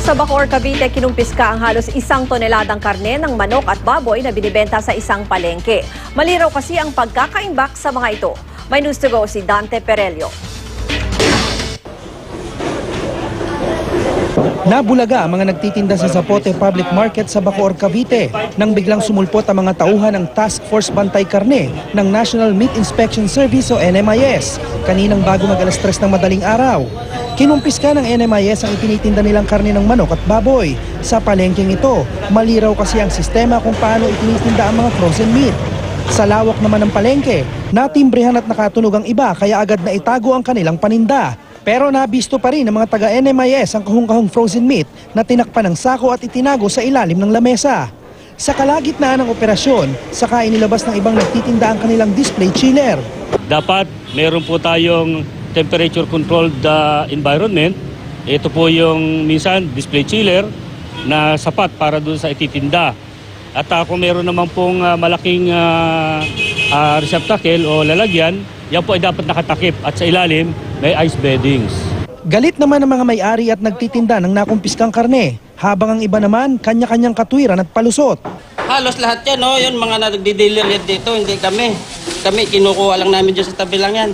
Sa Bacoor, Cavite, kinumpiska ang halos 1 toneladang karne ng manok at baboy na binibenta sa isang palengke. Maliraw kasi ang pagkakaimbak sa mga ito. May news to go si Dante Perelio. Nabulaga ang mga nagtitinda sa Zapote Public Market sa Bacoor, Cavite nang biglang sumulpot ang mga tauhan ng Task Force Bantay Karne ng National Meat Inspection Service o NMIS kaninang bago mag-alas 3 ng madaling araw. Kinumpiska ng NMIS ang itinitinda nilang karne ng manok at baboy. Sa palengkeng ito, maliraw kasi ang sistema kung paano itinitinda ang mga frozen meat. Sa lawak naman ng palengke, natimbrehan at nakatunog ang iba kaya agad na itago ang kanilang paninda. Pero nabisto pa rin ng mga taga-NMIS ang kahong-kahong frozen meat na tinakpan ng sako at itinago sa ilalim ng lamesa. Sa kalagitnaan ng operasyon, saka inilabas ng ibang nagtitinda ang kanilang display chiller. Dapat meron po tayong temperature controlled environment. Ito po yung minsan display chiller na sapat para doon sa ititinda. At kung meron naman pong malaking receptacle o lalagyan, yan po ay dapat nakatakip at sa ilalim may ice beddings. Galit naman ang mga may-ari at nagtitinda ng nakumpiskang karne, habang ang iba naman kanya-kanyang katwiran at palusot. Halos lahat yan, no? Yun, mga nagdi-dealer yan dito, hindi kami. Kami, kinukuha lang namin dyan sa tabi lang yan.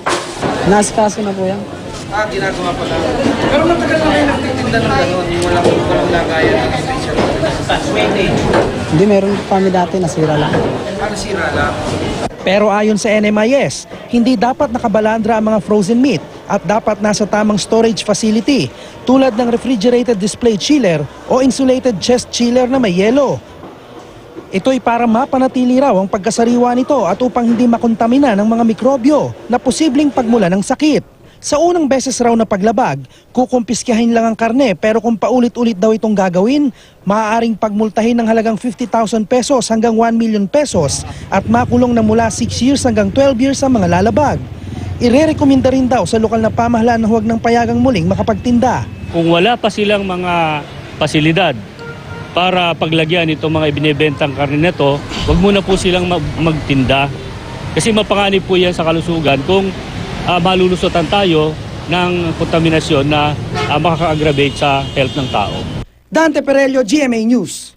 Nasikaso na po yan. Ginagawa pa lang. Pero matagal na kayo nagtitinda ng gano'n, walang lagayan ng special. Hindi, meron kami dati, nasira lang. Nasira lang. Pero ayon sa NMIS, hindi dapat nakabalandra ang mga frozen meat at dapat nasa tamang storage facility tulad ng refrigerated display chiller o insulated chest chiller na may yelo. Ito'y para mapanatili raw ang pagkasariwa nito at upang hindi makontamina ng mga mikrobyo na posibleng pagmula ng sakit. Sa unang beses raw na paglabag, kukumpiskahin lang ang karne pero kung paulit-ulit daw itong gagawin, maaaring pagmultahin ng halagang 50,000 pesos hanggang 1 million pesos at makulong na mula 6 years hanggang 12 years ang mga lalabag. Irerekomenda rin daw sa lokal na pamahalaan na huwag ng payagang muling makapagtinda. Kung wala pa silang mga pasilidad para paglagyan itong mga ibinebentang karne nito, huwag muna po silang magtinda. Kasi mapanganib po yan sa kalusugan kung malulusutan tayo ng kontaminasyon na makaka-aggravate sa health ng tao. Dante Perelio, GMA News.